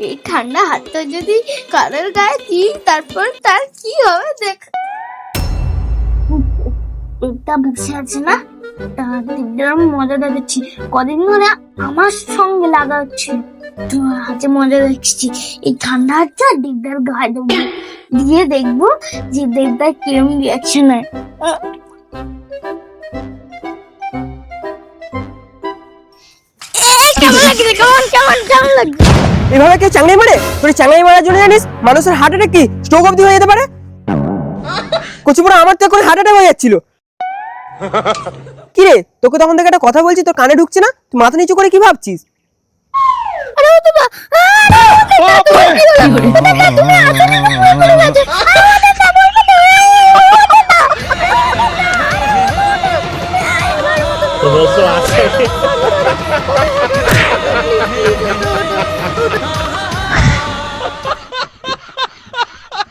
এই ঠান্ডা হাতটা যদি কারোর গায়ে দিই তারপর তার কি হবে দেখ। এটা বসে আছে না, দিকটার মজা দেখাচ্ছি। কদিন ধরে আমার সঙ্গে লাগা হচ্ছে, হাতে মজা দেখছি। এই ঠান্ডা হাতটা দিকটার গায়ে দেবো, দিয়ে দেখবো যে দেবদার কিরম রিয়াকশন হয়। কেমন লাগছে? কেমন লাগছে? এভাবে কেউ চাংড়াই মারে? তোর চাংড়াই মারার জন্য জানিস মানুষের হার্ট অ্যাটাক কি স্ট্রোক অবধি হয়ে যেতে পারে। কচুপুরা আমার তো এখন হার্ট অ্যাটাক হয়ে যাচ্ছিল। কি রে, তোকে তখন থেকে একটা কথা বলছি তোর কানে ঢুকছে না? তুই মাথা নিচু করে কি ভাবছিস? আরে তুমি আসো না।